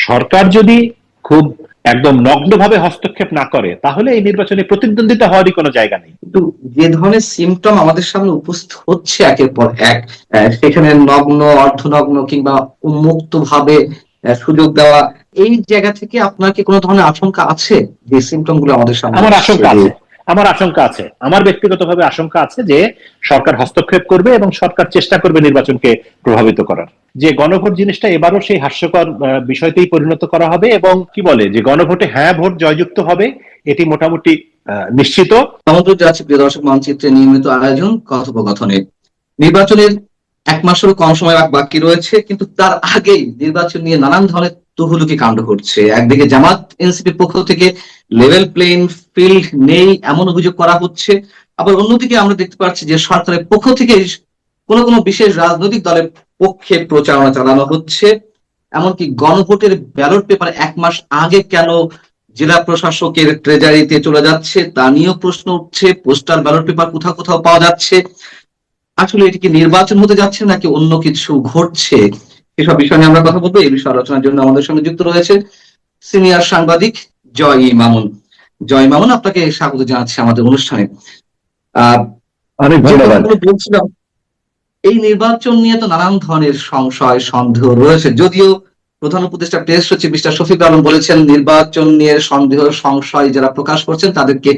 সরকার যদি খুব একদম নগ্নভাবে হস্তক্ষেপ না করে তাহলে এই নির্বাচনে প্রতিদ্বন্দ্বিতা হওয়ারই কোনো জায়গা নেই। কিন্তু যে ধরনের সিমটম আমাদের সামনে উপস্থিত হচ্ছে একের পর এক, সেখানে নগ্ন, অর্ধনগ্ন কিংবা উন্মুক্ত ভাবে সুযোগ দেওয়া, এই জায়গা থেকে আপনার কি কোনো ধরনের আশঙ্কা আছে যে সিমটম গুলো আমাদের সামনে আমার আসছে? আশঙ্কা আছে, আমার ব্যক্তিগতভাবে আশঙ্কা আছে যে সরকার হস্তক্ষেপ করবে এবং সরকার চেষ্টা করবে নির্বাচনকে প্রভাবিত করার। যে গণভোট জিনিসটা এবারও সেই হাস্যকর বিষয়তেই পরিণত করা হবে, এবং কি বলে যে গণভোটে হ্যাঁ ভোট জয়যুক্ত হবে, এটি মোটামুটি নিশ্চিত। আমাদের যাচ্ছে প্রিয় দর্শক, মানচিত্রে নিয়মিত আয়োজন কথোপকথনে। নির্বাচনের এক মাসেরও কম সময় বাকি রয়েছে, কিন্তু তার আগেই নির্বাচন নিয়ে নানান ধরনের তুহুলুকি কাণ্ড ঘটছে। একদিকে জামাত এনসিপির পক্ষ থেকে লেভেল প্লেইং ফিল্ড নেই এমন অভিযোগ করা হচ্ছে, আবার অন্যদিকে আমরা দেখতে পাচ্ছি যে সরকারের পক্ষ থেকে কোনো কোনো বিশেষ রাজনৈতিক দলের পক্ষে প্রচারণা চালানো হচ্ছে। এমনকি গণভোটের ব্যালট পেপার এক মাস আগে কেন জেলা প্রশাসকের ট্রেজারিতে চলে যাচ্ছে তা নিয়েও প্রশ্ন উঠছে। পোস্টাল ব্যালট পেপার কোথাও কোথাও পাওয়া যাচ্ছে। আসলে এটি কি নির্বাচন হতে যাচ্ছে নাকি অন্য কিছু ঘটছে? এসব বিষয় নিয়ে আমরা কথা বলবো। এই বিষয়ে আলোচনার জন্য আমাদের সঙ্গে যুক্ত রয়েছে সিনিয়র সাংবাদিক জয় মামুন। জয় মামুন, আপনাকে স্বাগত জানাচ্ছি আমাদের অনুষ্ঠানে। অনেক ধন্যবাদ। বলছিলাম, এই নির্বাচন নিয়ে তো নানান ধরনের সংশয় সন্দেহ রয়েছে, যদিও প্রধান উপদেষ্টা প্রেস সচিব মিস্টার শফিক আলম বলেছেন নির্বাচন নিয়ে সন্দেহ সংশয় যারা প্রকাশ করছেন তাদেরকে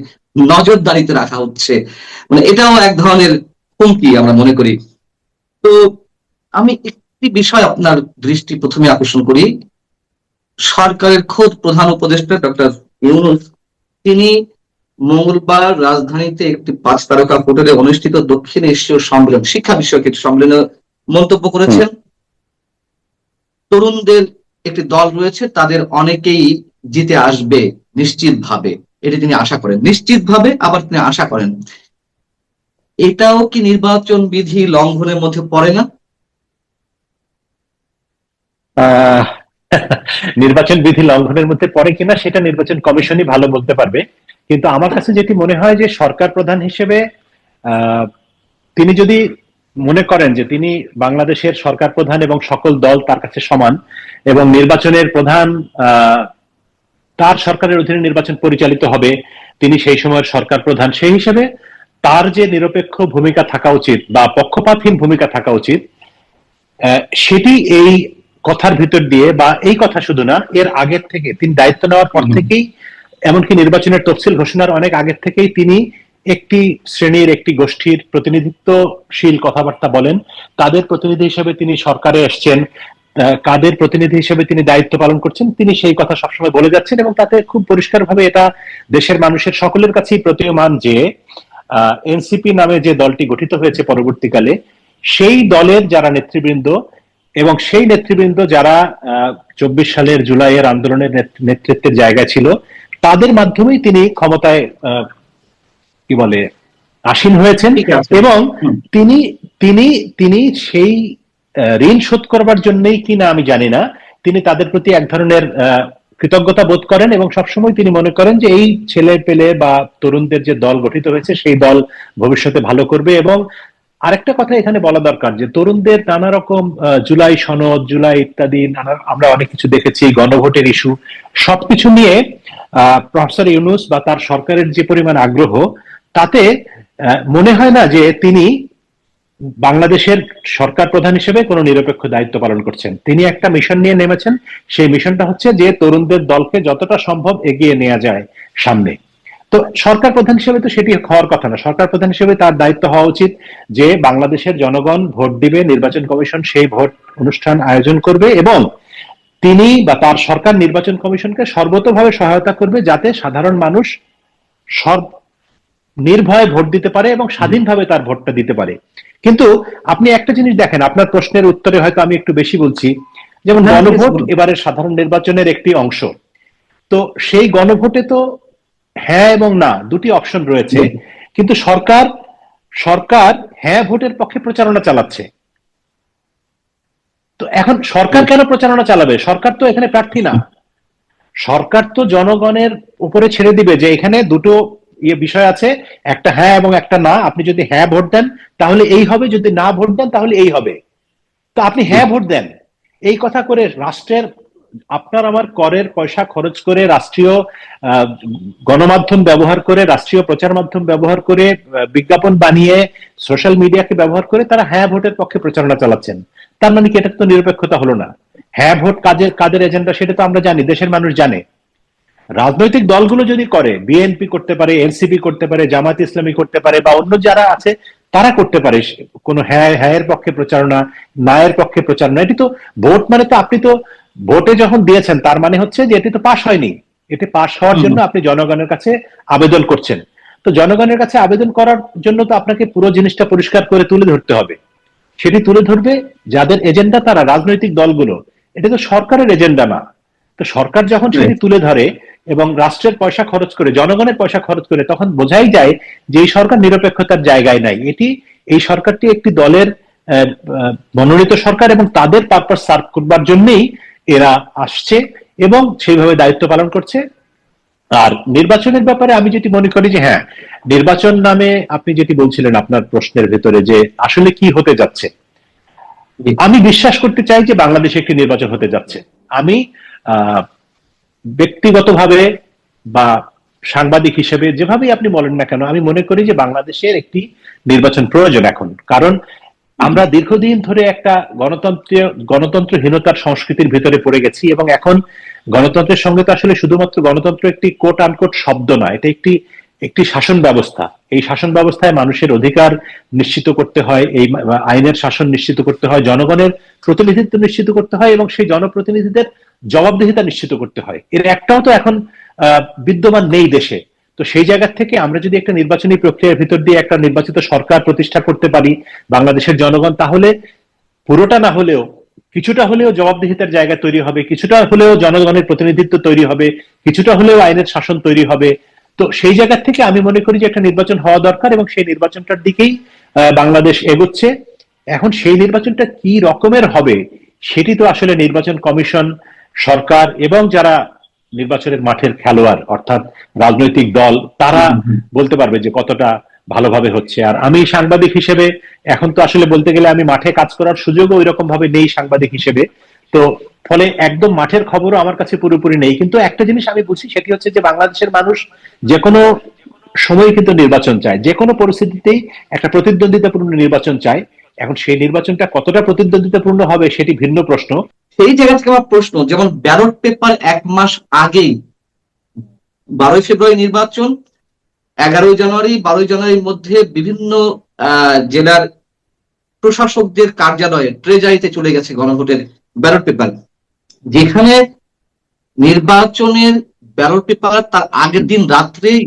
নজরদারিতে রাখা হচ্ছে। মানে এটাও এক ধরনের হুমকি আমরা মনে করি। তো আমি একটি বিষয় আপনার দৃষ্টি প্রথমে আকর্ষণ করি। সরকারের খোদ প্রধান উপদেষ্টা ডক্টর ইউনূস, তিনি মঙ্গলবার রাজধানীতে একটি 5 তারকা হোটেলে অনুষ্ঠিত দক্ষিণ এশীয় সম্মেলন, শিক্ষা বিষয়ক একটি সম্মেলনে মন্তব্য করেছেন, তরুণদের একটি দল রয়েছে, তাদের অনেকেই জিতে আসবে নিশ্চিতভাবে, এটি তিনি আশা করেন। নিশ্চিতভাবে আবার তিনি আশা করেন, এটাও কি নির্বাচন বিধি লঙ্ঘনের মধ্যে পড়ে না? নির্বাচন বিধি লঙ্ঘনের মধ্যে পড়ে কিনা সেটা নির্বাচন কমিশনই ভালো বলতে পারবে। কিন্তু আমার কাছে যেটি মনে হয় যে সরকার প্রধান হিসেবে তিনি যদি মনে করেন যে তিনি বাংলাদেশের সরকার প্রধান এবং সকল দল তার কাছে সমান, এবং নির্বাচনের প্রধান তার সরকারের অধীনে নির্বাচন পরিচালিত হবে, তিনি সেই সময়ের সরকার প্রধান, সেই হিসেবে তার যে নিরপেক্ষ ভূমিকা থাকা উচিত বা পক্ষপাতহীন ভূমিকা থাকা উচিত, সেটি এই কথার ভিতর দিয়ে, বা এই কথা শুধু না, এর আগের থেকে তিনি দায়িত্ব নেওয়ার পর থেকেই, এমনকি নির্বাচনের তফসিল ঘোষণার অনেক আগের থেকেই তিনি একটি শ্রেণীর, একটি গোষ্ঠীর প্রতিনিধিত্বশীল কথাবার্তা বলেন। তাদের প্রতিনিধি হিসেবে তিনি সরকারে এসছেন, কাদের প্রতিনিধি হিসেবে তিনি দায়িত্ব পালন করছেন, তিনি সেই কথা সবসময় বলে যাচ্ছেন, এবং তাতে খুব পরিষ্কারভাবে এটা দেশের মানুষের সকলের কাছেই প্রতীয়মান যে এনসিপি নামে যে দলটি গঠিত হয়েছে পরবর্তীকালে, সেই দলের যারা নেতৃবৃন্দ এবং সেই নেতৃবৃন্দ যারা 24 সালের জুলাইয়ের আন্দোলনের নেতৃত্বের জায়গায় ছিল, তাদের মাধ্যমেই তিনি ক্ষমতায় কি বলে আসীন হয়েছেন। এবং তিনি তিনি তিনি সেই ঋণ শোধ করবার জন্যই কিনা আমি জানি না, তিনি তাদের প্রতি এক ধরনের কৃতজ্ঞতা বোধ করেন, এবং সবসময় তিনি মনে করেন যে এই ছেলে পেলে বা তরুণদের যে দল গঠিত হয়েছে সেই দল ভবিষ্যতে ভালো করবে। এবং আরেকটা কথা এখানে বলা দরকার যে তরুণদের নানা রকম জুলাই সনদ, জুলাই ইত্যাদি আমরা অনেক কিছু দেখেছি, গণভোটের ইস্যু, সবকিছু নিয়ে প্রফেসর ইউনূস বা তার সরকারের যে পরিমাণ আগ্রহ, তাতে মনে হয় না যে তিনি বাংলাদেশের সরকার প্রধান হিসেবে কোনো নিরপেক্ষ দায়িত্ব পালন করছেন। তিনি একটা মিশন নিয়ে নেমেছেন, সেই মিশনটা হচ্ছে যে তরুণদের দলকে যতটা সম্ভব এগিয়ে নেওয়া যায় সামনে। তো সরকার প্রধান হিসেবে তো সেটি হওয়ার কথা না। সরকার প্রধান হিসেবে তার দায়িত্ব হওয়া উচিত যে বাংলাদেশের জনগণ ভোট দিবে, নির্বাচন কমিশন সেই ভোট অনুষ্ঠান আয়োজন করবে, এবং তিনি বা তার সরকার নির্বাচন কমিশনকে সর্বতোভাবে সহায়তা করবে যাতে সাধারণ মানুষ নির্ভয়ে ভোট দিতে পারে এবং স্বাধীনভাবে তার ভোটটা দিতে পারে। কিন্তু আপনি একটা জিনিস দেখেন, আপনার প্রশ্নের উত্তরে হয়তো আমি একটু বেশি বলছি, যেমন গণভোট এবারের সাধারণ নির্বাচনের একটি অংশ। তো সেই গণভোটে তো হ্যাঁ এবং না দুটি অপশন রয়েছে, কিন্তু সরকার হ্যাঁ ভোটের পক্ষে প্রচারণা চালাচ্ছে। তো এখন সরকার কেন প্রচারণা চালাবে? সরকার তো এখানে প্রার্থী না। সরকার তো জনগণের উপরে ছেড়ে দিবে যে এখানে দুটো বিষয় আছে, একটা হ্যাঁ এবং একটা না। আপনি যদি হ্যাঁ ভোট দেন তাহলে এই হবে, যদি না ভোট দেন তাহলে এই হবে। তো আপনি হ্যাঁ ভোট দেন, এই কথা করে রাষ্ট্রের আপনার আমার করের পয়সা খরচ করে রাষ্ট্রীয় আহ, গণমাধ্যম ব্যবহার করে, রাষ্ট্রীয় প্রচার মাধ্যম ব্যবহার করে, বিজ্ঞাপন বানিয়ে, সোশ্যাল মিডিয়াকে ব্যবহার করে তারা হ্যাঁ ভোটের পক্ষে প্রচারণা চালাচ্ছেন। তার মানে কি এটা তো নিরপেক্ষতা হলো না? হ্যাঁ ভোট কাজের কাদের এজেন্ডা সেটা তো আমরা জানি, দেশের মানুষ জানে। রাজনৈতিক দলগুলো যদি করে, বিএনপি করতে পারে, এনসিপি করতে পারে, জামাত ইসলামী করতে পারে, বা অন্য যারা আছে তারা করতে পারে কোনো হ্যাঁ হ্যাঁ এর পক্ষে প্রচারণা, না এর পক্ষে প্রচারণা। এটি তো ভোট মানে তো আপনি তো ভোটে যখন দিয়েছেন তার মানে হচ্ছে যে এটি তো পাশ হয়নি, এটি পাশ হওয়ার জন্য আপনি জনগণের কাছে আবেদন করছেন। তো জনগণের কাছে আবেদন করার জন্য তো আপনাকে পুরো জিনিসটা পরিষ্কার করে তুলে ধরতে হবে। সেটি তুলে ধরবে যাদের এজেন্ডা, তারা রাজনৈতিক দলগুলো। এটা তো সরকারের এজেন্ডা না। তো সরকার যখন সেটি তুলে ধরে এবং রাষ্ট্রের পয়সা খরচ করে, জনগণের পয়সা খরচ করে, তখন বোঝাই যায় যে এই সরকার নিরপেক্ষতার জায়গায় নাই। এই সরকারটি একটি দলের মনোনীত সরকার এবং তাদের পারপাস সার্ভ করবার জন্যই এরা আসছে এবং সেইভাবে দায়িত্ব পালন করছে। আর নির্বাচনের ব্যাপারে আমি যেটি মনে করি যে হ্যাঁ, নির্বাচন নামে আপনি যেটি বলছিলেন আপনার প্রশ্নের ভেতরে যে আসলে কি হতে যাচ্ছে, আমি বিশ্বাস করতে চাই যে বাংলাদেশে একটি নির্বাচন হতে যাচ্ছে। আমি আহ ব্যক্তিগতভাবে বা সাংবাদিক হিসেবে যেভাবেই আপনি বলেন না কেন, আমি মনে করি যে বাংলাদেশের একটি নির্বাচন প্রয়োজন এখন। কারণ আমরা দীর্ঘদিন ধরে একটা গণতন্ত্রহীনতার সংস্কৃতির ভিতরে পড়ে গেছি এবং এখন গণতন্ত্রের সঙ্গে তো আসলে শুধুমাত্র গণতন্ত্র একটি কোট আনকোট শব্দ না, এটা একটি একটি শাসন ব্যবস্থা। এই শাসন ব্যবস্থায় মানুষের অধিকার নিশ্চিত করতে হয়, এই আইনের শাসন নিশ্চিত করতে হয়, জনগণের প্রতিনিধিত্ব নিশ্চিত করতে হয় এবং সেই জনপ্রতিনিধিদের জবাবদিহিতা নিশ্চিত করতে হয়। এর একটাও তো এখন বিদ্যমান নেই দেশে। তো সেই জায়গা থেকে আমরা যদি একটা নির্বাচনী প্রক্রিয়ার ভিতর দিয়ে একটা নির্বাচিত সরকার প্রতিষ্ঠা করতে পারি বাংলাদেশের জনগণ, তাহলে পুরোটা না হলেও কিছুটা হলেও জবাবদিহিতার জায়গা তৈরি হবে, কিছুটা হলেও জনগণের প্রতিনিধিত্ব তৈরি হবে, কিছুটা হলেও আইনের শাসন তৈরি হবে। তো সেই জায়গা থেকে আমি মনে করি যে একটা নির্বাচন হওয়া দরকার এবং সেই নির্বাচনটার দিকেই বাংলাদেশ এগোচ্ছে। এখন সেই নির্বাচনটা কি রকমের হবে সেটি তো আসলে নির্বাচন কমিশন, সরকার এবং যারা নির্বাচনের মাঠের খেলোয়াড় অর্থাৎ রাজনৈতিক দল, তারা বলতে পারবে যে কতটা ভালোভাবে হচ্ছে। আর আমি সাংবাদিক হিসেবে এখন তো আসলে বলতে গেলে আমি মাঠে কাজ করার সুযোগও ওই রকম ভাবে নেই সাংবাদিক হিসেবে। তো ফলে একদম মাঠের খবরও আমার কাছে পুরোপুরি নেই, কিন্তু একটা জিনিস আমি বুঝি সেটি হচ্ছে যে বাংলাদেশের মানুষ যে কোনো সময় কিন্তু নির্বাচন চায়, যে কোনো পরিস্থিতিতেই একটা প্রতিদ্বন্দ্বিতাপূর্ণ নির্বাচন চায়। এখন সেই নির্বাচনটা কতটা প্রতিদ্বন্দ্বিতাপূর্ণ হবে সেটি ভিন্ন প্রশ্ন। সেই জায়গা থেকে আমার প্রশ্ন, যেমন ব্যালট পেপার 1 মাস আগেই 12ই ফেব্রুয়ারি নির্বাচন, 11ই জানুয়ারি, 12ই জানুয়ারির মধ্যে বিভিন্ন জেলার প্রশাসকদের কার্যালয়ে ট্রেজারিতে চলে গেছে গণভোটের ব্যালট পেপার। যেখানে নির্বাচনের ব্যালট পেপার তার আগের দিন রাত্রেই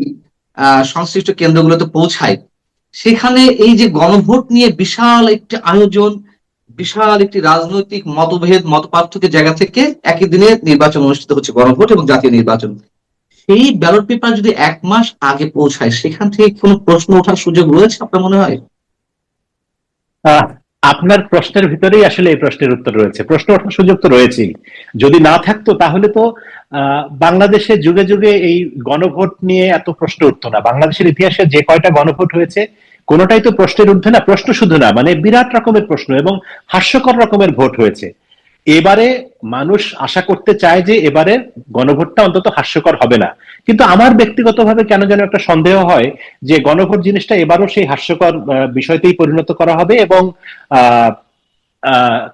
সংশ্লিষ্ট কেন্দ্রগুলোতে পৌঁছায়, সেখানে এই যে গণভোট নিয়ে বিশাল একটি আয়োজন, বিশাল একটি রাজনৈতিক মতভেদ মতপার্থক্যের জায়গা থেকে একই দিনে নির্বাচন অনুষ্ঠিত হচ্ছে, গণভোট এবং জাতীয় নির্বাচন। সেই ব্যালট পেপার যদি 1 মাস আগে পৌঁছায়, সেখান থেকে কোনো প্রশ্ন ওঠার সুযোগ রয়েছে আপনার মনে হয়? আহ, আপনার প্রশ্নের ভিতরেই আসলে এই প্রশ্নের উত্তর রয়েছে। প্রশ্ন ওঠার সুযোগ তো রয়েছেই। যদি না থাকতো তাহলে তো বাংলাদেশে যুগে যুগে এই গণভোট নিয়ে এত প্রশ্ন উঠতো না। বাংলাদেশের ইতিহাসে যে কয়টা গণভোট হয়েছে কোনোটাই তো প্রশ্নের ঊর্ধ্বে না। প্রশ্ন শুধু না, মানে বিরাট রকমের প্রশ্ন এবং হাস্যকর রকমের ভোট হয়েছে। এবারে মানুষ আশা করতে চায় যে এবারে গণভোটটা অন্তত হাস্যকর হবে না। কিন্তু আমার ব্যক্তিগতভাবে কেন যেন একটা সন্দেহ হয় যে গণভোট জিনিসটা এবারও সেই হাস্যকর বিষয়তেই পরিণত করা হবে এবং আহ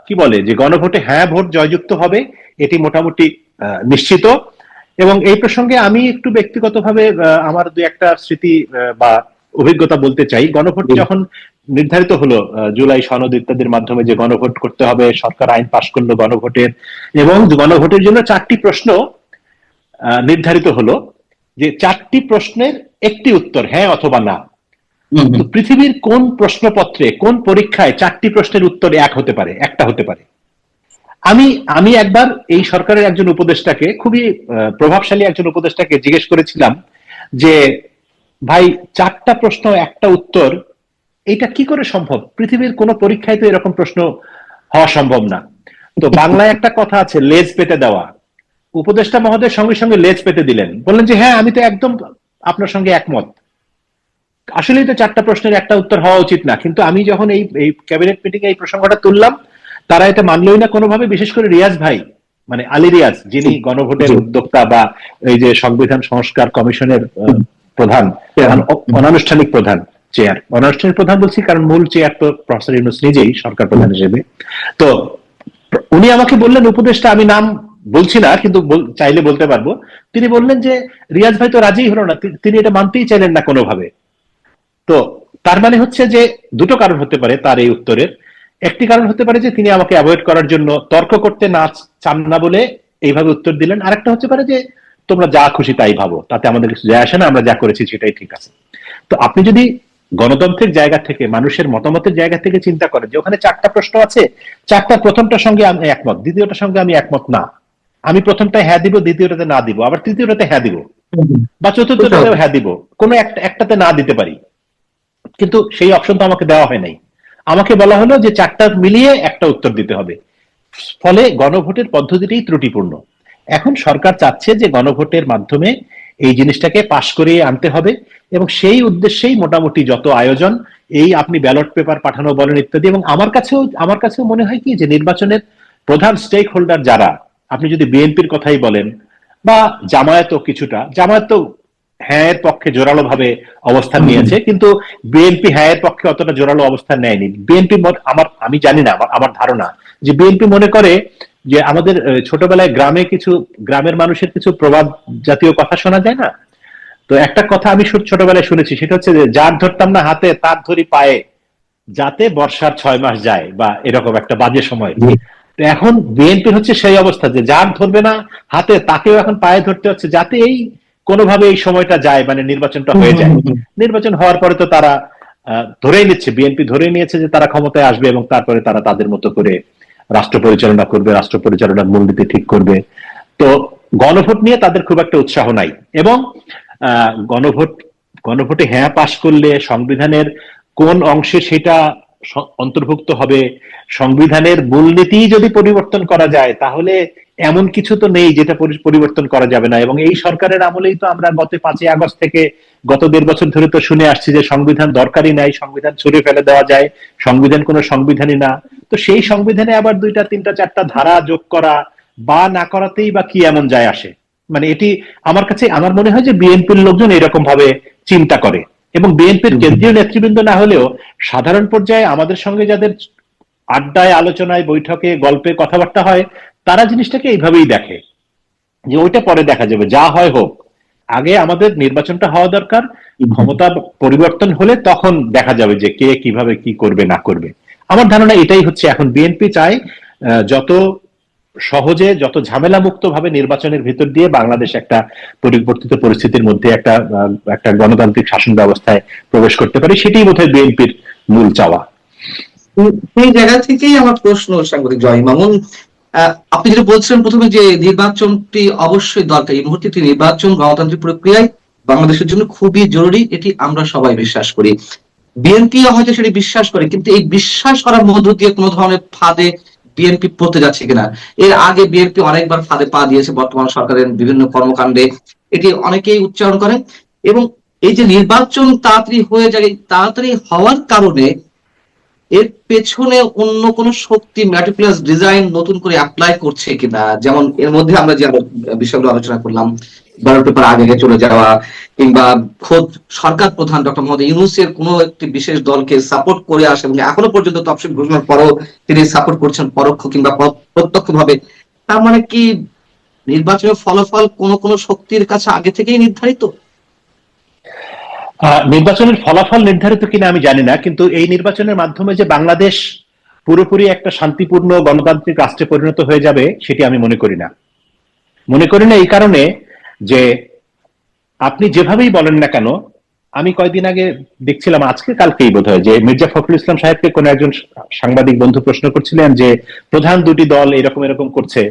কি বলে যে গণভোটে হ্যাঁ ভোট জয়যুক্ত হবে, এটি মোটামুটি নিশ্চিত। এবং এই প্রসঙ্গে আমি একটু ব্যক্তিগতভাবে আমার দু একটা স্মৃতি বা অভিজ্ঞতা বলতে চাই। গণভোট যখন নির্ধারিত হলো জুলাই সনদ ইত্যাদির মাধ্যমে যে গণভোট করতে হবে, সরকার আইন পাশ করলো গণভোটের, এবং গণভোটের জন্য 4টি প্রশ্ন নির্ধারিত হলো, যে 4টি প্রশ্নের একটি উত্তর হ্যাঁ অথবা না। তো পৃথিবীর কোন প্রশ্নপত্রে কোন পরীক্ষায় 4টি প্রশ্নের উত্তর এক হতে পারে, একটা হতে পারে? আমি আমি একবার এই সরকারের একজন উপদেষ্টাকে, খুবই প্রভাবশালী একজন উপদেষ্টাকে জিজ্ঞেস করেছিলাম যে ভাই, 4টা প্রশ্ন একটা উত্তর, এটা কি করে সম্ভব? পৃথিবীর কোন পরীক্ষায় তো এরকম প্রশ্ন হওয়া সম্ভব না। তো বাংলায় একটা কথা আছে, লেজ পেতে দেওয়া। উপদেষ্টা মহোদয় সঙ্গে সঙ্গে লেজ পেতে দিলেন, বললেন যে হ্যাঁ আমি তো একদম আপনার সঙ্গে একমত। আসলেই তো 4টা প্রশ্নের একটা উত্তর হওয়া উচিত না। কিন্তু আমি যখন এই এই ক্যাবিনেট মিটিং এই প্রসঙ্গটা তুললাম, তারা এটা মানলই না কোনোভাবে, বিশেষ করে রিয়াজ ভাই। মানে আলী রিয়াজ, যিনি গণভোটের উদ্যোক্তা বা এই যে সংবিধান সংস্কার কমিশনের প্রধান, অনানুষ্ঠানিক প্রধান, চেয়ার, অনানুষ্ঠানিক প্রধান বলছি কারণ মূল চেয়ার তো প্রফেসর ইউনূস নিজেই সরকার প্রধান হিসেবে। তো উনি আমাকে বললেন, উপদেষ্টা, আমি নাম বলছি না কিন্তু চাইলে বলতে পারবো, তিনি বললেন যে রিয়াজ ভাই তো রাজি হলো না, তিনি এটা মানতেই চাইলেন না কোনোভাবে। তো তার মানে হচ্ছে যে দুটো কারণ হতে পারে তার এই উত্তরের। একটি কারণ হতে পারে যে তিনি আমাকে অ্যাভয়েড করার জন্য, তর্ক করতে না চান না বলে এইভাবে উত্তর দিলেন। আরেকটা হতে পারে যে তোমরা যা খুশি তাই ভাবো, তাতে আমাদের কিছু যায় আসে না, আমরা যা করেছি সেটাই ঠিক আছে। তো আপনি যদি গণতন্ত্রের জায়গা থেকে, মানুষের মতামতের জায়গা থেকে চিন্তা করেন যে ওখানে 4টা প্রশ্ন আছে, 4টা প্রথমটার সঙ্গে আমি একমত, দ্বিতীয়টার সঙ্গে আমি একমত না, আমি প্রথমটায় হ্যাঁ দিব, দ্বিতীয়টাতে না দিব, আবার তৃতীয়টাতে হ্যাঁ দিব, বা চতুর্থটাতেও হ্যাঁ দিব, কোনো একটাতে না দিতে পারি, কিন্তু সেই অপশন তো আমাকে দেওয়া হয় নাই। আমাকে বলা হলো যে 4টা মিলিয়ে একটা উত্তর দিতে হবে। ফলে গণভোটের পদ্ধতিটাই ত্রুটিপূর্ণ। এখন সরকার চাচ্ছে যে গণভোটের মাধ্যমে এই জিনিসটাকে পাশ করিয়ে আনতে হবে, এবং সেই উদ্দেশ্যেই মোটামুটি যত আয়োজন, এই আপনি ব্যালট পেপার পাঠানো বলেন ইত্যাদি। এবং আমার কাছেও মনে হয় কি যে নির্বাচনের প্রধান স্টেক হোল্ডার যারা, আপনি যদি বিএনপির কথাই বলেন বা জামায়াতও, কিছুটা জামায়াত তো হ্যাঁ এর পক্ষে জোরালো ভাবে অবস্থান নিয়েছে, কিন্তু বিএনপি হ্যাঁ এর পক্ষে অতটা জোরালো অবস্থান নেয়নি। বিএনপি, আমি জানি না, আমার ধারণা যে বিএনপি মনে করে যে আমাদের ছোটবেলায় গ্রামের মানুষের কিছু প্রবাদ জাতীয় কথা শোনা যায় না? তো একটা কথা আমি ছোটবেলায় শুনেছি, সেটা হচ্ছে যে যার ধরতাম না হাতে তার ধরি পায়ে, যাতে বর্ষার 6 মাস যায়, বা এরকম একটা বাজে সময়। তো এখন বিএনপি হচ্ছে সেই অবস্থা যে যার ধরবে না হাতে তাকেও এখন পায়ে ধরতে হচ্ছে, যাতে এই কোনোভাবে এই সময়টা যায়, মানে নির্বাচনটা হয়ে যায়। নির্বাচন হওয়ার পরে তো তারা ধরেই নিচ্ছে, বিএনপি ধরেই নিয়েছে যে তারা ক্ষমতায় আসবে, এবং তারপরে তারা তাদের মতো করে রাষ্ট্র পরিচালনা করবে, রাষ্ট্র পরিচালনার মূলনীতি ঠিক করবে। তো গণভোট নিয়ে তাদের খুব একটা উৎসাহ নাই। এবং গণভোটে হ্যাঁ পাশ করলে সংবিধানের কোন অংশে সেটা অন্তর্ভুক্ত হবে, সংবিধানের মূলনীতি যদি পরিবর্তন করা যায়, তাহলে এমন কিছু তো নেই যেটা পরিবর্তন করা যাবে না। এবং এই সরকারের আমলেই তো আমরা গত 5ই আগস্ট থেকে গত 1.5 বছর ধরে তো শুনে আসছি যে সংবিধান দরকারই নাই, সংবিধান ছুঁড়ে ফেলে দেওয়া যায়, সংবিধান কোনো সংবিধানই না। তো সেই সংবিধানে আবার 2টা 3টা 4টা ধারা যোগ করা বা না করাতেই বা কি এমন যায় আসে? মানে এটি আমার মনে হয় যে বিএনপির লোকজন এরকম ভাবে চিন্তা করে, এবং বিএনপির কেন্দ্রীয় নেতৃবৃন্দ না হলেও সাধারণ পর্যায়ে আমাদের সঙ্গে যাদের আড্ডায়, আলোচনায়, বৈঠকে, গল্পে কথাবার্তা হয়, তারা জিনিসটাকে এইভাবেই দেখে যে ওইটা পরে দেখা যাবে, যা হয় হোক, আগে আমাদের নির্বাচনটা হওয়া দরকার, ক্ষমতা পরিবর্তন হলে তখন দেখা যাবে যে কে কিভাবে কি করবে না করবে। আমার ধারণা এটাই হচ্ছে এখন বিএনপি চায় যত সহজে, যত ঝামেলা মুক্ত ভাবে নির্বাচনের ভিতর দিয়ে বাংলাদেশ একটা পরিবর্তিত পরিস্থিতির মধ্যে একটা গণতান্ত্রিক শাসন ব্যবস্থায় প্রবেশ করতে পারে, সেটাই বোধহয় বিএনপির মূল চাওয়া। সেই জায়গা থেকেই আমার প্রশ্ন, সাংবাদিক জয় মামুন, আপনি যেটা বলছিলেন প্রথমে যে নির্বাচনটি অবশ্যই দরকার, এই মুহূর্তে নির্বাচন গণতান্ত্রিক প্রক্রিয়ায় বাংলাদেশের জন্য খুবই জরুরি, এটি আমরা সবাই বিশ্বাস করি। বিএনপি হয়তো সেটি বিশ্বাস করে, কিন্তু এই বিশ্বাস করার মধ্য দিয়ে কোনো ধরনের ফাঁদে বিএনপি পড়তে যাচ্ছে কিনা। এর আগে বিএনপি অনেকবার ফাঁদে পা দিয়েছে বর্তমান সরকারের বিভিন্ন কর্মকাণ্ডে, এটি অনেকেই উচ্চারণ করেন। এবং এই যে নির্বাচন তাড়াতাড়ি হয়ে যায়, তাড়াতাড়ি হওয়ার কারণে এর পেছনে অন্য কোন শক্তি ম্যাটিকুলাস ডিজাইন নতুন করে অ্যাপ্লাই করছে কিনা, যেমন এর মধ্যে আমরা যে বিষয়গুলো আলোচনা করলাম, ব্যালট পেপার আগে চলে যাওয়া, কিংবা খোদ সরকার প্রধান ডক্টর মোহাম্মদ ইউনূসের কোনো একটি বিশেষ দলকে সাপোর্ট করে আসে, এবং এখনো পর্যন্ত তফসিল ঘোষণার পরও তিনি সাপোর্ট করছেন পরোক্ষ কিংবা প্রত্যক্ষ ভাবে। তার মানে কি নির্বাচনের ফলাফল কোন কোন শক্তির কাছে আগে থেকেই নির্ধারিত? নির্বাচনের ফলাফল নির্ধারিত কিনা আমি জানি না, কিন্তু এই নির্বাচনের মাধ্যমে যে বাংলাদেশ পুরোপুরি একটা শান্তিপূর্ণ গণতান্ত্রিক রাষ্ট্রে পরিণত হয়ে যাবে, সেটি আমি মনে করি না। এই কারণে যে আপনি যেভাবেই বলেন না কেন, আমি কয়েকদিন আগে দেখছিলাম, আজকে কালকেই বোধ হয়, যে মির্জা ফখরুল ইসলাম সাহেবকে কোন একজন সাংবাদিক বন্ধু প্রশ্ন করছিলেন যে প্রধান দুটি দল এরকম এরকম করছে,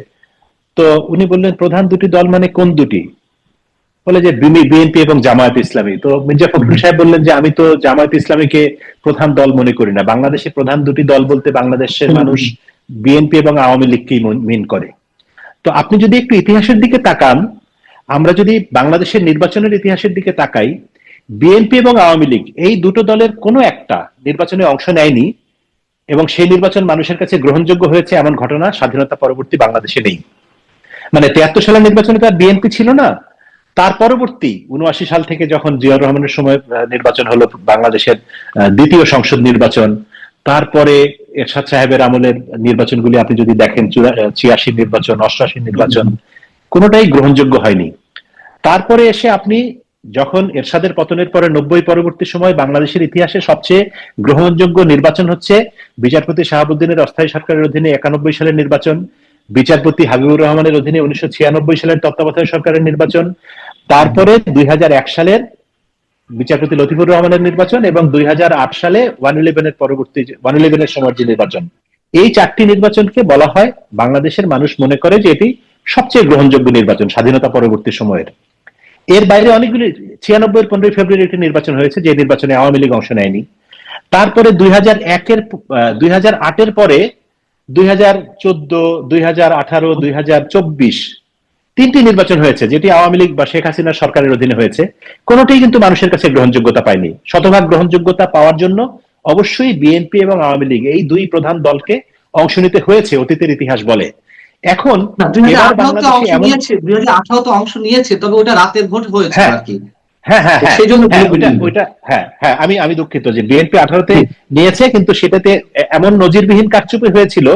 তো উনি বললেন প্রধান দুটি দল মানে কোন দুটি? বলে যে বিএনপি এবং জামায়াত ইসলামী। তো মির্জা ফখরুল সাহেব বললেন যে আমি তো জামায়াত ইসলামীকে প্রধান দল মনে করি না, বাংলাদেশে প্রধান দুটি দল বলতে বাংলাদেশের মানুষ বিএনপি এবং আওয়ামী লীগকেই মিন করে। তো আপনি যদি একটু ইতিহাসের দিকে তাকান, আমরা যদি বাংলাদেশের নির্বাচনের ইতিহাসের দিকে তাকাই, বিএনপি এবং আওয়ামী লীগ এই দুটো দলের কোনো একটা নির্বাচনে অংশ নেয়নি, এবং সেই নির্বাচন মানুষের কাছে গ্রহণযোগ্য হয়েছে এমন ঘটনা স্বাধীনতা পরবর্তী বাংলাদেশে নেই। মানে 73 সালের নির্বাচনে তো আর বিএনপি ছিল না। তার পরবর্তী 79 সাল থেকে যখন জিয়াউর রহমানের সময় নির্বাচন হলো বাংলাদেশের দ্বিতীয় সংসদ নির্বাচন, তারপরে এরশাদ সাহেবের আমলের নির্বাচনগুলি আপনি যদি দেখেন 86 নির্বাচন, 88 নির্বাচন, কোনোটাই গ্রহণযোগ্য হয়নি। তারপরে এসে আপনি যখন এরশাদের পতনের পরে 90 পরবর্তী সময় বাংলাদেশের ইতিহাসে সবচেয়ে গ্রহণযোগ্য নির্বাচন হচ্ছে বিচারপতি শাহাবুদ্দিনের অস্থায়ী সরকারের অধীনে 91 সালের নির্বাচন, বিচারপতি হাবিবুর রহমানের অধীনে 1996 সালের তত্ত্বাবধায়ক সরকারের নির্বাচন, তারপরে 2001 সালের বিচারপতি লতিফুর রহমানের নির্বাচন, এবং 2008 সালে 111 পরবর্তী 111 সময় যে নির্বাচন। এই 4টি নির্বাচনকে বলা হয়, বাংলাদেশের মানুষ মনে করে যে এটি সবচেয়ে গ্রহণযোগ্য নির্বাচন স্বাধীনতা পরবর্তী সময়ের। এর বাইরে অনেকগুলি 96 এর 15 ফেব্রুয়ারি একটি নির্বাচন হয়েছে, যে নির্বাচনে আওয়ামী লীগ অংশ নেয়নি। তারপরে 2008 এর পরে 2014, 2018, 2024 3টি নির্বাচন হয়েছে, যেটি আওয়ামী লীগ বা শেখ হাসিনার সরকারের অধীনে হয়েছে। কোনোটাই কিন্তু মানুষের কাছে গ্রহণযোগ্যতা পায়নি। শতভাগ গ্রহণযোগ্যতা পাওয়ার জন্য অবশ্যই বিএনপি এবং আওয়ামী লীগ এই দুই প্রধান দলকে অংশ নিতে হয়েছে, অতীতের ইতিহাস বলে। এখন না, এবার 2018 বাংলাদেশে অংশ এমন, নিয়েছে, 2018 তো অংশ নিয়েছে, তবে ওটা রাতের ভোট হয়েছে হ্যাঁ আর কি। হ্যাঁ হ্যাঁ হ্যাঁ সেই জন্য হ্যাঁ ওইটা হ্যাঁ হ্যাঁ আমি দুঃখিত যে বিএনপি 18-তে নিয়েছে, কিন্তু সেটাতে এমন নজিরবিহীন কারচুপি হয়েছিল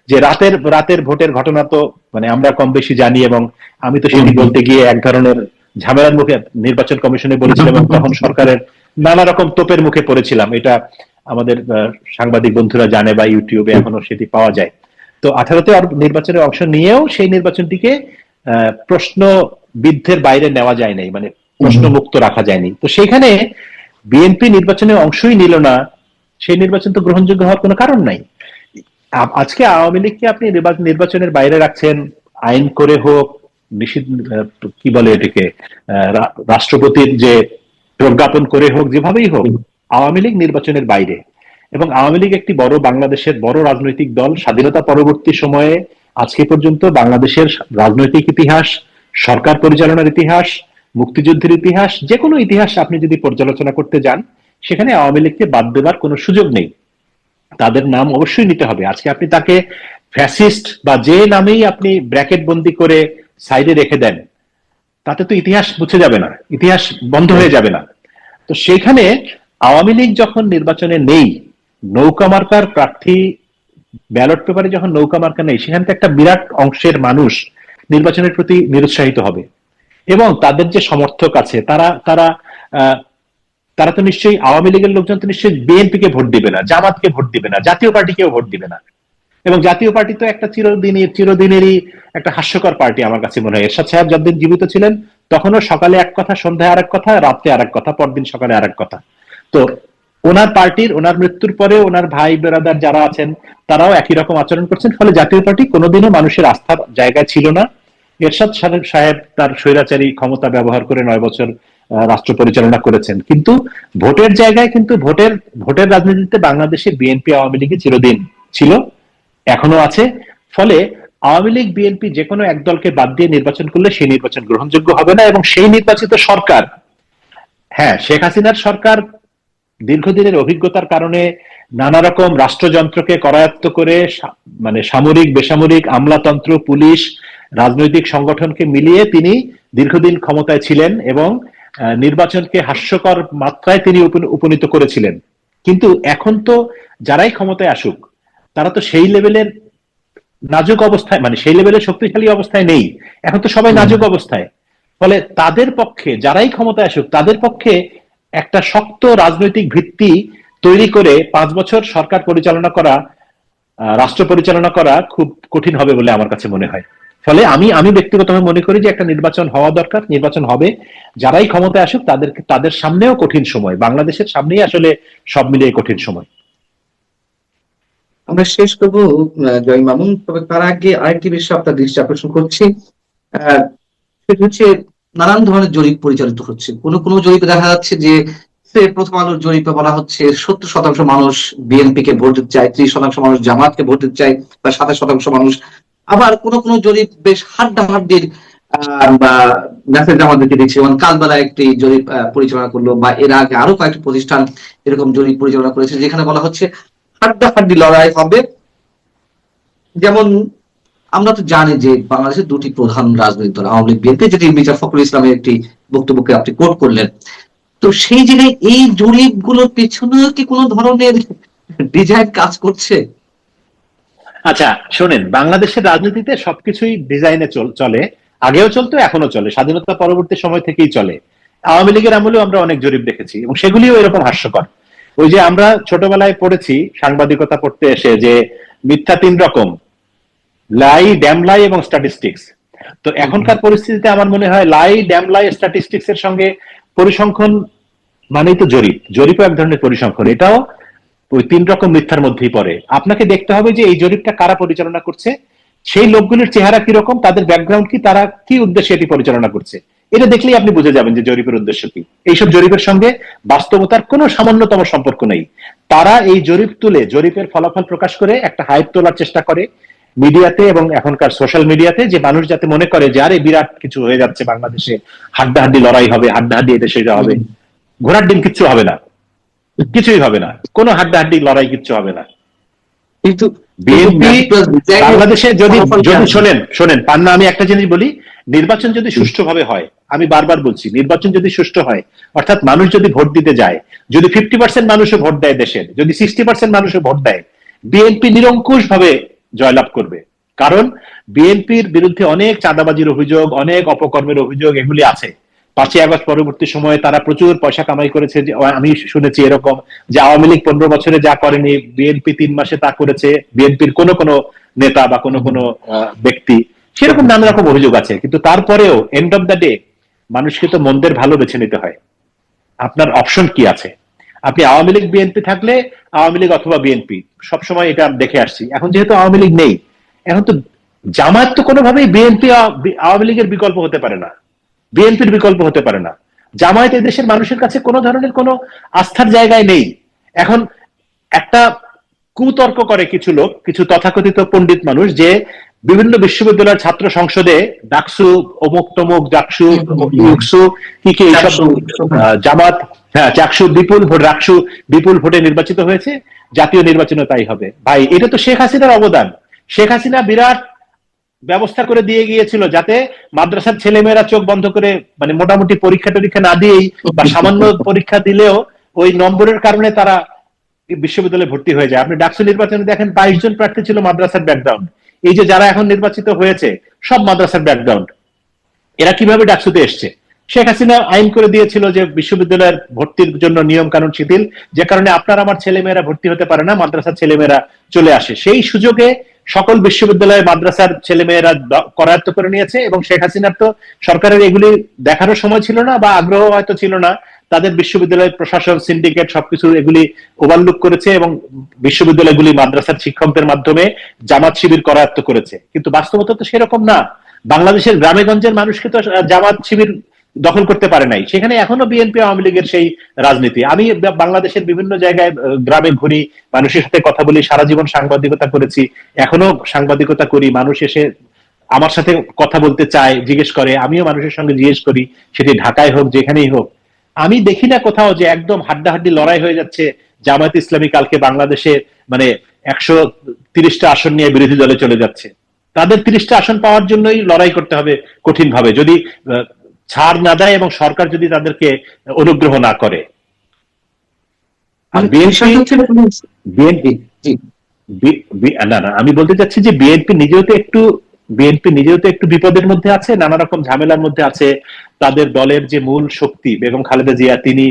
যে রাতের ভোটের ঘটনা তো মানে আমরা কম বেশি জানি, এবং আমি তো সেটি বলতে গিয়ে এক ধরনের ঝামেলার মুখে নির্বাচন কমিশনে বলেছিলাম, এবং তখন সরকারের নানা রকম তোপের মুখে পড়েছিলাম। এটা আমাদের সাংবাদিক বন্ধুরা জানে, বা ইউটিউবে এখনো সেটি পাওয়া যায়। তো 18-তে নির্বাচনে অংশ নিয়েও সেই নির্বাচনটিকে প্রশ্নবিদ্ধের বাইরে নেওয়া যায় নাই, মানে প্রশ্নমুক্ত রাখা যায়নি। তো সেখানে বিএনপি নির্বাচনে অংশই নিল না, সেই নির্বাচন তো গ্রহণযোগ্য হওয়ার কোনো কারণ নাই। আজকে আওয়ামী লীগকে আপনি নির্বাচনের বাইরে রাখছেন, আইন করে হোক, নিষিদ্ধ কি বলে এটিকে, রাষ্ট্রপতির যে প্রজ্ঞাপন করে হোক, যেভাবেই হোক, আওয়ামী লীগ নির্বাচনের বাইরে। এবং আওয়ামী লীগ একটি বাংলাদেশের বড় রাজনৈতিক দল। স্বাধীনতা পরবর্তী সময়ে আজকে পর্যন্ত বাংলাদেশের রাজনৈতিক ইতিহাস, সরকার পরিচালনার ইতিহাস, মুক্তিযুদ্ধের ইতিহাস, যে কোনো ইতিহাস আপনি যদি পর্যালোচনা করতে যান, সেখানে আওয়ামী লীগকে বাদ দেবার কোনো সুযোগ নেই। তাদের নাম অবশ্যই নিতে হবে। আজকে আপনি তাকে ফ্যাসিস্ট বা যে নামেই আপনি ব্র্যাকেট বন্দি করে সাইডে রেখে দেন, তাতে তো ইতিহাস মুছে যাবে না, ইতিহাস বন্ধ হয়ে যাবে না। তো সেইখানে আওয়ামী লীগ যখন নির্বাচনে নেই, নৌকা মার্কার প্রার্থী, ব্যালট পেপারে যখন নৌকা মার্কা নেই, সেখান থেকে একটা বিরাট অংশের মানুষ নির্বাচনের প্রতি নিরুৎসাহিত হবে। এবং তাদের যে সমর্থক আছে, তারা তারা তারা তো নিশ্চয়ই, আওয়ামী লীগের লোকজন তো নিশ্চয়ই বিএনপি কে ভোট দিবে না, জামাতকে ভোট দিবে না, জাতীয় পার্টিকেও ভোট দিবে না। এবং জাতীয় পার্টি তো একটা চিরদিনেরই একটা হাস্যকর পার্টি আমার কাছে মনে হয়। এরশাদ সাহেব যতদিন জীবিত ছিলেন, তখনও সকালে এক কথা, সন্ধ্যায় আরেক কথা, রাত্রে আরেক কথা, পরদিন সকালে আরেক কথা। তো ওনার পার্টির, ওনার মৃত্যুর পরে ওনার ভাই বেরাদার যারা আছেন, তারাও একই রকম আচরণ করছেন। ফলে জাতীয় পার্টি কোনোদিনও মানুষের আস্থার জায়গায় ছিল না। এরশাদ সাহেব তার স্বৈরাচারী ক্ষমতা ব্যবহার করে 9 বছর রাষ্ট্র পরিচালনা করেছেন, কিন্তু ভোটের জায়গায়, কিন্তু ভোটের রাজনীতিতে বাংলাদেশে বিএনপি আওয়ামী লীগ চিরদিন ছিল, এখনো আছে। ফলে আওয়ামী লীগ বিএনপি যে কোনো এক দলকে বাদ দিয়ে নির্বাচন করলে সেই নির্বাচন গ্রহণযোগ্য হবে না। এবং সেই নির্বাচিত সরকার, হ্যাঁ, শেখ হাসিনার সরকার দীর্ঘদিনের অভিজ্ঞতার কারণে নানা রকম রাষ্ট্রযন্ত্রকে করায়ত্ত করে, মানে সামরিক, বেসামরিক, আমলাতন্ত্র, পুলিশ, রাজনৈতিক সংগঠনকে মিলিয়ে তিনি দীর্ঘদিন ক্ষমতায় ছিলেন, এবং নির্বাচনকে হাস্যকর মাত্রায় তিনি উপনীত করেছিলেন। কিন্তু এখন তো যারাই ক্ষমতায় আসুক, তারা তো সেই লেভেলের নাজুক অবস্থায়, মানে সেই লেভেলের শক্তিশালী অবস্থায় নেই। এখন তো সবাই নাজুক অবস্থায়। ফলে তাদের পক্ষে, যারাই ক্ষমতায় আসুক, তাদের পক্ষে একটা শক্ত রাজনৈতিক ভিত্তি তৈরি করে 5 বছর সরকার পরিচালনা করা, রাষ্ট্র পরিচালনা করা খুব কঠিন হবে বলে আমার কাছে মনে হয়। ফলে আমি ব্যক্তিগতভাবে মনে করি যে একটা নির্বাচন হওয়া দরকার, নির্বাচন হবে। যারাই ক্ষমতায় আসুক, তাদের সামনেও কঠিন সময়, বাংলাদেশের সামনেই আসলে সব মিলিয়ে কঠিন সময়। আমরা শেষ করবো জয় মামুন, তবে তার আগে আরেকটি বিষয় আপনার দৃষ্টি আকর্ষণ করছি। সেটা হচ্ছে নানান ধরনের জরিপ পরিচালিত হচ্ছে। কোনো জরিপে দেখা যাচ্ছে যে প্রথম আলোর জরিপে বলা হচ্ছে 70% মানুষ বিএনপি কে ভোট দিতে চায়, 30% মানুষ জামাতকে ভোট দিতে চায়, বা 27% মানুষ। আবার কোন জরিপ বেশ হাড্ডাহাড্ডির বা মেসেজ আমাদেরকে দিচ্ছে, যেমন কালবেলা একটি জরিপ পরিচালনা করলো, বা এর আগে আরো কয়েকটি প্রতিষ্ঠান এরকম জরিপ পরিচালনা করেছে, যেখানে বলা হচ্ছে হাড্ডাহাড্ডি লড়াই হবে। যেমন আমরা তো জানি যে বাংলাদেশের দুটি প্রধান রাজনৈতিক দল আওয়ামী লীগ বিএনপি, যেটি মির্জা ফখরুল ইসলামের একটি বক্তব্যকে আপনি কোট করলেন। তো সেই জায়গায় এই জরিপগুলোর পেছনে কি কোনো ধরনের ডিজাইন কাজ করছে? আচ্ছা শোনেন, বাংলাদেশের রাজনীতিতে সবকিছুই ডিজাইনে চলে, আগেও চলতো, এখনো চলে, স্বাধীনতা পরবর্তী সময় থেকেই চলে। আওয়ামী লীগের আমলেও আমরা অনেক জরিপ দেখেছি এবং সেগুলিও এরকম হাস্যকর। ওই যে আমরা ছোটবেলায় পড়েছি সাংবাদিকতা পড়তে এসে যে মিথ্যা তিন রকম, লাই, ড্যাম লাই এবং স্ট্যাটিস্টিক্স। তো এখনকার পরিস্থিতিতে আমার মনে হয় লাই, ড্যাম লাই, স্ট্যাটিস্টিক্স এর সঙ্গে পরিসংখ্যান মানেই তো জরিপ, জরিপও এক ধরনের পরিসংখ্যান, এটাও ওই তিন রকম মিথ্যার মধ্যেই পড়ে। আপনাকে দেখতে হবে যে এই জরিপটা কারা পরিচালনা করছে, সেই লোকগুলির চেহারা কিরকম, তাদের ব্যাকগ্রাউন্ড কি, তারা কি উদ্দেশ্যে এটি পরিচালনা করছে। এটা দেখলেই আপনি বুঝে যাবেন যে জরিপের উদ্দেশ্য কি। এইসব জরিপের সঙ্গে বাস্তবতার কোনো সামান্যতম সম্পর্ক নেই। তারা এই জরিপ তুলে, জরিপের ফলাফল প্রকাশ করে একটা হাইপ তোলার চেষ্টা করে মিডিয়াতে এবং এখনকার সোশ্যাল মিডিয়াতে, যে মানুষ যাতে মনে করে যে আরে বিরাট কিছু হয়ে যাচ্ছে বাংলাদেশে, হাড্ডাহাড্ডি লড়াই হবে, হাড্ডাহাড্ডি এটা সেটা হবে। ঘোড়ার ডিম কিচ্ছু হবে না, কিছুই হবে না, কোনো হাড্ডাহাড্ডি লড়াই কিচ্ছু হবে না। কিন্তু বিএনপি বাংলাদেশে যদি যদি শোনেন পান্না, আমি একটা জিনিস বলি, নির্বাচন যদি সুষ্ঠুভাবে হয়, আমি বারবার বলছি, নির্বাচন যদি সুষ্ঠু হয়, অর্থাৎ মানুষ যদি ভোট দিতে যায়, যদি 50% মানুষও ভোট দেয় দেশের, যদি 60% মানুষও ভোট দেয়, বিএনপি নিরঙ্কুশ ভাবে জয়লাভ করবে। কারণ বিএনপির বিরুদ্ধে অনেক চাঁদাবাজির অভিযোগ, অনেক অপকর্মের অভিযোগ এগুলি আছে। 5ই আগস্ট পরবর্তী সময়ে তারা প্রচুর পয়সা কামাই করেছে, যে আমি শুনেছি এরকম যে আওয়ামী লীগ 15 বছরে যা করেনি বিএনপি 3 মাসে তা করেছে, বিএনপির কোন কোন নেতা বা কোন কোন ব্যক্তি, সেরকম নানা রকম অভিযোগ আছে। কিন্তু তারপরেও এন্ড অফ দ্য ডে মানুষকে তো মন্দের ভালো বেছে নিতে হয়। আপনার অপশন কি আছে? আপনি আওয়ামী লীগ বিএনপি থাকলে আওয়ামী লীগ অথবা বিএনপি, সবসময় এটা দেখে আসছি। এখন যেহেতু আওয়ামী লীগ নেই, এখন তো জামায়াত তো কোনোভাবেই বিএনপি আওয়ামী লীগের বিকল্প হতে পারে না, বিএনপির বিকল্প হতে পারে না। জামায়াত এই দেশের মানুষের কাছে কোনো ধরনের কোনো আস্থার জায়গায় নেই। এখন একটা কুতর্ক করে কিছু লোক, কিছু তথাকথিত পণ্ডিত মানুষ, যে বিভিন্ন বিশ্ববিদ্যালয়ের ছাত্র সংসদে ডাকসু, অমুক তমুক, ডাকসু, ইউকসু, কি কি এইসব জামাত, হ্যাঁ চাকসু বিপুল ভোট, রাকসু বিপুল ভোটে নির্বাচিত হয়েছে, জাতীয় নির্বাচনে তাই হবে। ভাই এটা তো শেখ হাসিনার অবদান। শেখ হাসিনা বিরাট ব্যবস্থা করে দিয়ে গিয়েছিল যাতে মাদ্রাসার ছেলেমেয়েরা চোখ বন্ধ করে, মানে মোটামুটি পরীক্ষা টরীক্ষা না দিয়েই বা সামান্য পরীক্ষা দিলেও ওই নম্বরের কারণে তারা বিশ্ববিদ্যালয়ে ভর্তি হয়ে যায়। আপনি ডাকসু নির্বাচনে দেখেন 22 জন প্রার্থী ছিল মাদ্রাসার ব্যাকগ্রাউন্ড। এই যে যারা এখন নির্বাচিত হয়েছে সব মাদ্রাসার ব্যাকগ্রাউন্ড। এরা কিভাবে ডাকসুতে এসছে? শেখ হাসিনা আইন করে দিয়েছিল যে বিশ্ববিদ্যালয়ের ভর্তির জন্য নিয়ম কানুন শিথিল, যে কারণে আপনার আমার ছেলেমেয়েরা ভর্তি হতে পারে না, মাদ্রাসার ছেলেমেয়েরা চলে আসে। সেই সুযোগে সকল বিশ্ববিদ্যালয়ে মাদ্রাসার ছেলেমেয়েরা করায়ত্ত করে নিয়েছে এবং শেখ হাসিনার তো সরকারের এগুলি দেখারও সময় ছিল না বা আগ্রহ হয়তো ছিল না। তাদের বিশ্ববিদ্যালয় প্রশাসন, সিন্ডিকেট সবকিছু এগুলি ওভারলুক করেছে এবং বিশ্ববিদ্যালয়গুলি মাদ্রাসার শিক্ষকদের মাধ্যমে জামাত শিবির করায়ত্ত করেছে। কিন্তু বাস্তবতা তো সেরকম না। বাংলাদেশের গ্রামে গঞ্জের মানুষকে তো জামাত শিবির দখল করতে পারে নাই। সেখানে এখনো বিএনপি আওয়ামী লীগের সেই রাজনীতি। আমি বাংলাদেশের বিভিন্ন জায়গায় গ্রামে ঘুরি, মানুষের সাথে কথা বলি, সারা জীবন সাংবাদিকতা করেছি, এখনো সাংবাদিকতা করি। মানুষ এসে আমার সাথে কথা বলতে চায়, জিজ্ঞেস করে, আমিও মানুষের সঙ্গে জিজ্ঞেস করি, সেটি ঢাকায় হোক যেখানেই হোক। আমি দেখি না কোথাও যে একদম হাড্ডাহাড্ডি লড়াই হয়ে যাচ্ছে, জামায়াত ইসলামী কালকে বাংলাদেশে মানে 130টা আসন নিয়ে বিরোধী দলে চলে যাচ্ছে। তাদের 30টা আসন পাওয়ার জন্যই লড়াই করতে হবে কঠিন ভাবে, যদি ছাড় না দেয় এবং সরকার যদি তাদেরকে অনুগ্রহ না করে। আর আমি বলতে চাচ্ছি যে বিএনপি নিজেও তো একটু বিপদের মধ্যে আছে, নানা রকম ঝামেলার মধ্যে আছে। তাদের দলের যে মূল শক্তি বেগম খালেদা জিয়া, তিনি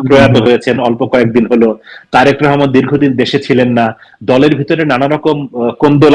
প্রয়াত হয়েছেন অল্প কয়েকদিন হলো। তারেক রহমান দীর্ঘদিন দেশে ছিলেন না। দলের ভিতরে নানা রকম কোন্দল